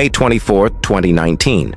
May 24, 2019.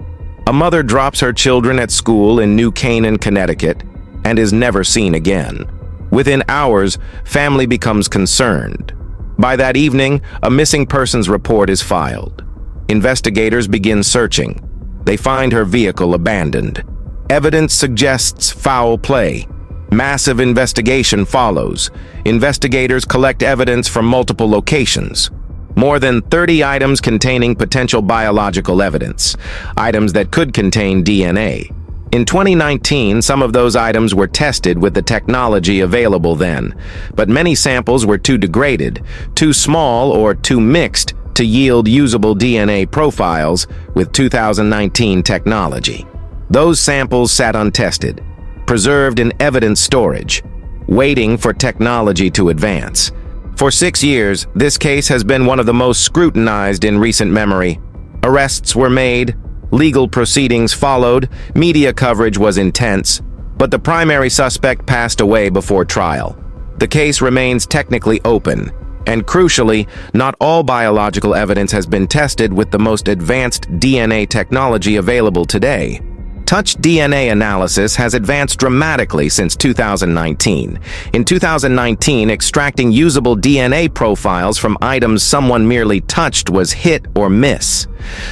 A mother drops her children at school in New Canaan, Connecticut, and is never seen again. Within hours, family becomes concerned. By that evening, a missing persons report is filed. Investigators begin searching. They find her vehicle abandoned. Evidence suggests foul play. Massive investigation follows. Investigators collect evidence from multiple locations. More than 30 items containing potential biological evidence, items that could contain DNA. In 2019, some of those items were tested with the technology available then, but many samples were too degraded, too small, or too mixed to yield usable DNA profiles with 2019 technology. Those samples sat untested, preserved in evidence storage, waiting for technology to advance. For 6 years, this case has been one of the most scrutinized in recent memory. Arrests were made, legal proceedings followed, media coverage was intense, but the primary suspect passed away before trial. The case remains technically open, and crucially, not all biological evidence has been tested with the most advanced DNA technology available today. Touch DNA analysis has advanced dramatically since 2019. In 2019, extracting usable DNA profiles from items someone merely touched was hit or miss.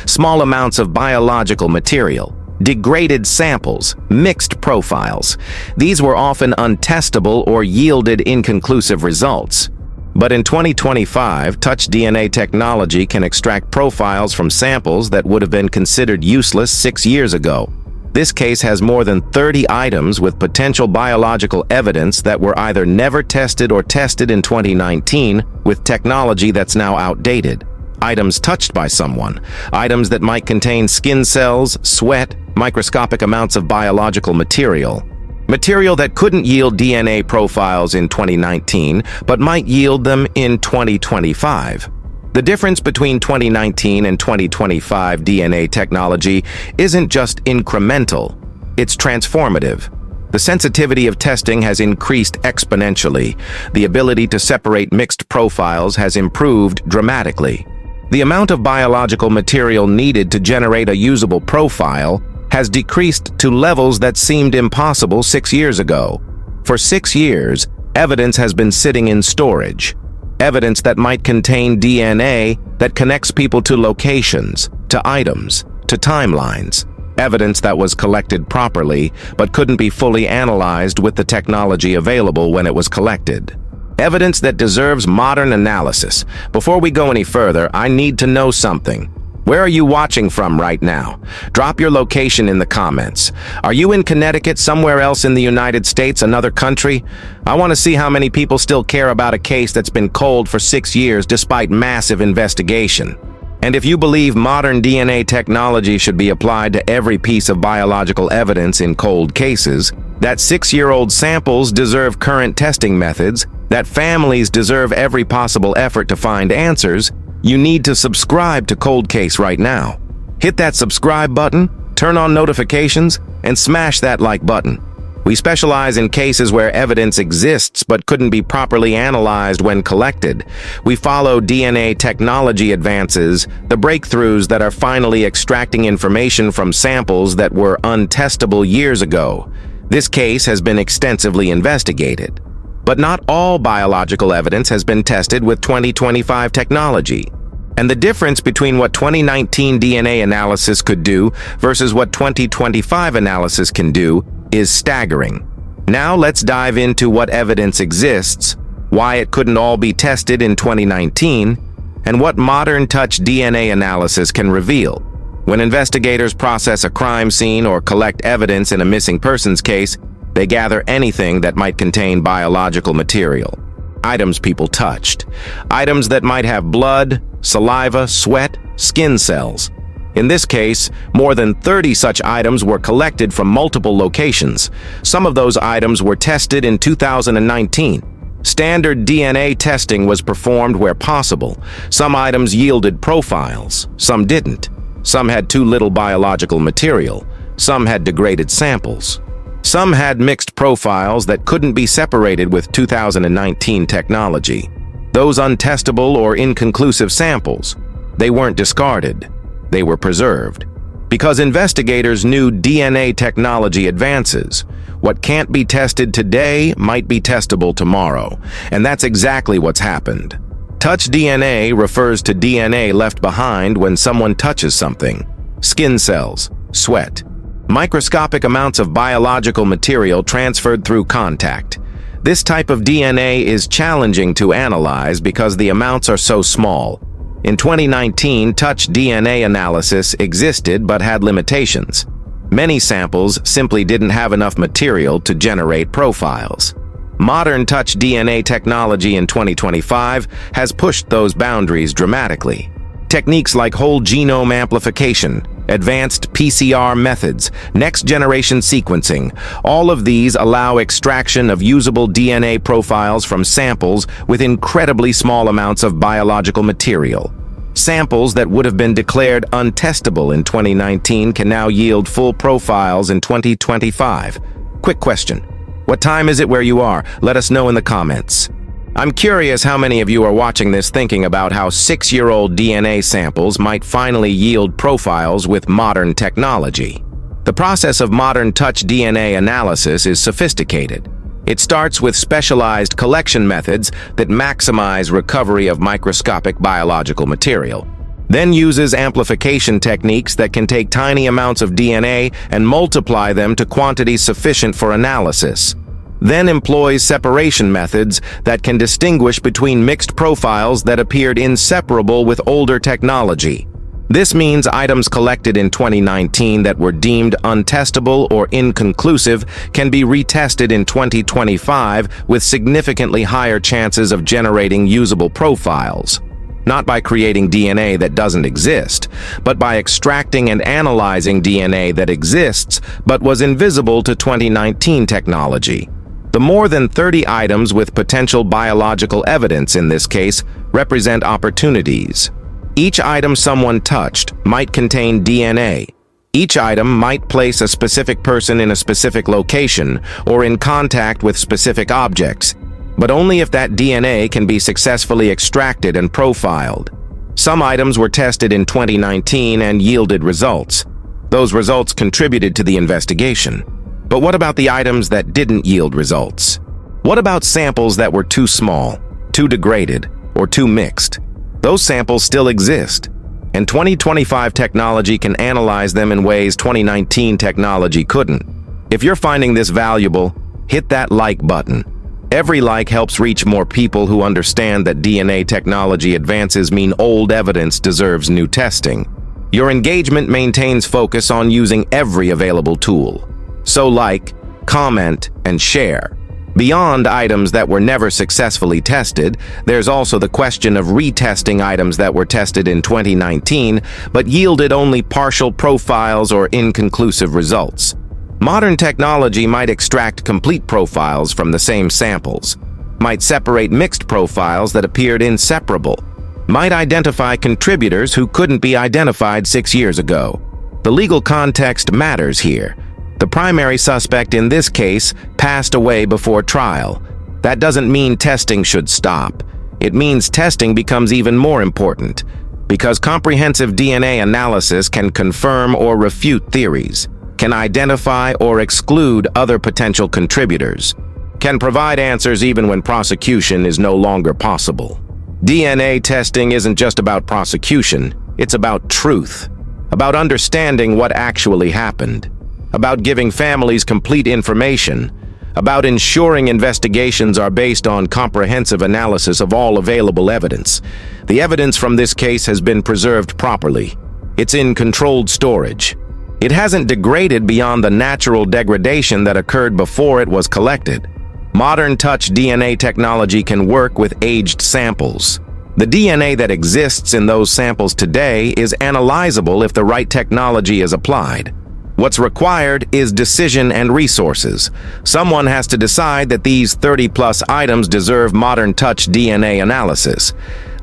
Small amounts of biological material, degraded samples, mixed profiles. These were often untestable or yielded inconclusive results. But in 2025, touch DNA technology can extract profiles from samples that would have been considered useless 6 years ago. This case has more than 30 items with potential biological evidence that were either never tested or tested in 2019 with technology that's now outdated. Items touched by someone, items that might contain skin cells, sweat, microscopic amounts of biological material. Material that couldn't yield DNA profiles in 2019, but might yield them in 2025. The difference between 2019 and 2025 DNA technology isn't just incremental, it's transformative. The sensitivity of testing has increased exponentially. The ability to separate mixed profiles has improved dramatically. The amount of biological material needed to generate a usable profile has decreased to levels that seemed impossible 6 years ago. For 6 years, evidence has been sitting in storage. Evidence that might contain DNA that connects people to locations, to items, to timelines. Evidence that was collected properly, but couldn't be fully analyzed with the technology available when it was collected. Evidence that deserves modern analysis. Before we go any further, I need to know something. Where are you watching from right now? Drop your location in the comments. Are you in Connecticut, somewhere else in the United States, another country? I want to see how many people still care about a case that's been cold for 6 years despite massive investigation. And if you believe modern DNA technology should be applied to every piece of biological evidence in cold cases, that 6-year-old samples deserve current testing methods, that families deserve every possible effort to find answers, you need to subscribe to Cold Case right now. Hit that subscribe button, turn on notifications, and smash that like button. We specialize in cases where evidence exists but couldn't be properly analyzed when collected. We follow DNA technology advances, the breakthroughs that are finally extracting information from samples that were untestable years ago. This case has been extensively investigated. But not all biological evidence has been tested with 2025 technology. And the difference between what 2019 DNA analysis could do versus what 2025 analysis can do is staggering. Now let's dive into what evidence exists, why it couldn't all be tested in 2019, and what modern touch DNA analysis can reveal. When investigators process a crime scene or collect evidence in a missing persons case, they gather anything that might contain biological material. Items people touched. Items that might have blood, saliva, sweat, skin cells. In this case, more than 30 such items were collected from multiple locations. Some of those items were tested in 2019. Standard DNA testing was performed where possible. Some items yielded profiles, some didn't. Some had too little biological material. Some had degraded samples. Some had mixed profiles that couldn't be separated with 2019 technology. Those untestable or inconclusive samples, they weren't discarded. they were preserved. Because investigators knew DNA technology advances. What can't be tested today might be testable tomorrow, and that's exactly what's happened. Touch DNA refers to DNA left behind when someone touches something. Skin cells, sweat, microscopic amounts of biological material transferred through contact. This type of DNA is challenging to analyze because the amounts are so small. In 2019, touch DNA analysis existed but had limitations. Many samples simply didn't have enough material to generate profiles. Modern touch DNA technology in 2025 has pushed those boundaries dramatically. Techniques like whole genome amplification, advanced PCR methods, next-generation sequencing, all of these allow extraction of usable DNA profiles from samples with incredibly small amounts of biological material. Samples that would have been declared untestable in 2019 can now yield full profiles in 2025. Quick question. What time is it where you are? Let us know in the comments. I'm curious how many of you are watching this thinking about how 6-year-old DNA samples might finally yield profiles with modern technology. The process of modern touch DNA analysis is sophisticated. It starts with specialized collection methods that maximize recovery of microscopic biological material, then uses amplification techniques that can take tiny amounts of DNA and multiply them to quantities sufficient for analysis, then employs separation methods that can distinguish between mixed profiles that appeared inseparable with older technology. This means items collected in 2019 that were deemed untestable or inconclusive can be retested in 2025 with significantly higher chances of generating usable profiles. Not by creating DNA that doesn't exist, but by extracting and analyzing DNA that exists but was invisible to 2019 technology. The more than 30 items with potential biological evidence in this case represent opportunities. Each item someone touched might contain DNA. Each item might place a specific person in a specific location or in contact with specific objects, but only if that DNA can be successfully extracted and profiled. Some items were tested in 2019 and yielded results. Those results contributed to the investigation. But what about the items that didn't yield results? What about samples that were too small, too degraded, or too mixed? Those samples still exist, and 2025 technology can analyze them in ways 2019 technology couldn't. If you're finding this valuable, hit that like button. Every like helps reach more people who understand that DNA technology advances mean old evidence deserves new testing. Your engagement maintains focus on using every available tool. So like, comment, and share. Beyond items that were never successfully tested, there's also the question of retesting items that were tested in 2019 but yielded only partial profiles or inconclusive results. Modern technology might extract complete profiles from the same samples, might separate mixed profiles that appeared inseparable, might identify contributors who couldn't be identified 6 years ago. The legal context matters here. The primary suspect in this case passed away before trial. That doesn't mean testing should stop. It means testing becomes even more important, because comprehensive DNA analysis can confirm or refute theories, can identify or exclude other potential contributors, can provide answers even when prosecution is no longer possible. DNA testing isn't just about prosecution, it's about truth, about understanding what actually happened, about giving families complete information, about ensuring investigations are based on comprehensive analysis of all available evidence. The evidence from this case has been preserved properly. It's in controlled storage. It hasn't degraded beyond the natural degradation that occurred before it was collected. Modern touch DNA technology can work with aged samples. The DNA that exists in those samples today is analyzable if the right technology is applied. What's required is decision and resources. Someone has to decide that these 30-plus items deserve modern touch DNA analysis.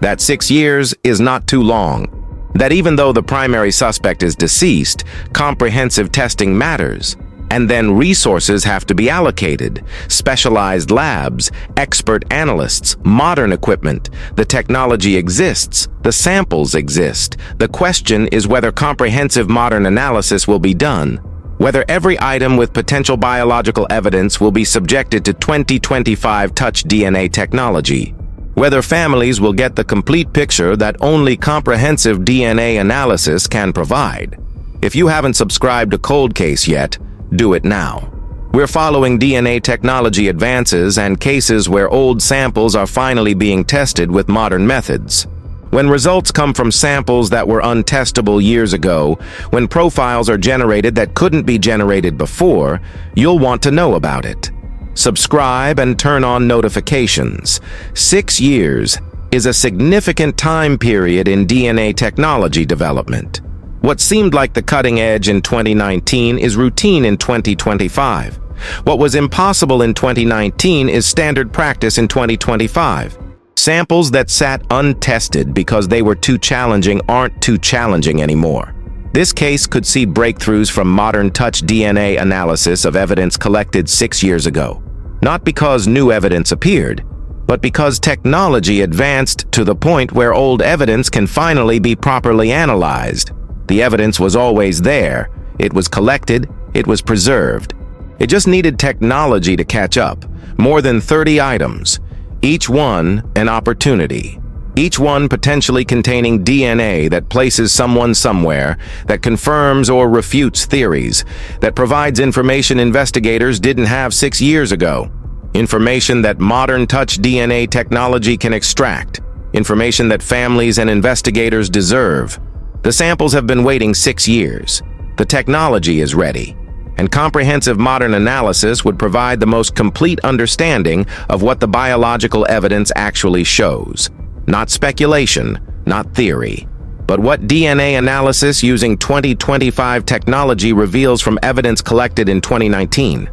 That 6 years is not too long. That even though the primary suspect is deceased, comprehensive testing matters. And then resources have to be allocated. Specialized labs, expert analysts, modern equipment. The technology exists. The samples exist. The question is whether comprehensive modern analysis will be done. Whether every item with potential biological evidence will be subjected to 2025 touch DNA technology. Whether families will get the complete picture that only comprehensive DNA analysis can provide. If you haven't subscribed to Cold Case yet, do it now. We're following DNA technology advances and cases where old samples are finally being tested with modern methods. When results come from samples that were untestable years ago, when profiles are generated that couldn't be generated before, you'll want to know about it. Subscribe and turn on notifications. 6 years is a significant time period in DNA technology development. What seemed like the cutting edge in 2019 is routine in 2025. What was impossible in 2019 is standard practice in 2025. Samples that sat untested because they were too challenging aren't too challenging anymore. This case could see breakthroughs from modern touch DNA analysis of evidence collected 6 years ago. Not because new evidence appeared, but because technology advanced to the point where old evidence can finally be properly analyzed. The evidence was always there. It was collected. It was preserved. It just needed technology to catch up. More than 30 items. Each one an opportunity. Each one potentially containing DNA that places someone somewhere, that confirms or refutes theories, that provides information investigators didn't have 6 years ago. Information that modern touch DNA technology can extract. Information that families and investigators deserve. The samples have been waiting 6 years. The technology is ready, and comprehensive modern analysis would provide the most complete understanding of what the biological evidence actually shows. Not speculation, not theory, but what DNA analysis using 2025 technology reveals from evidence collected in 2019.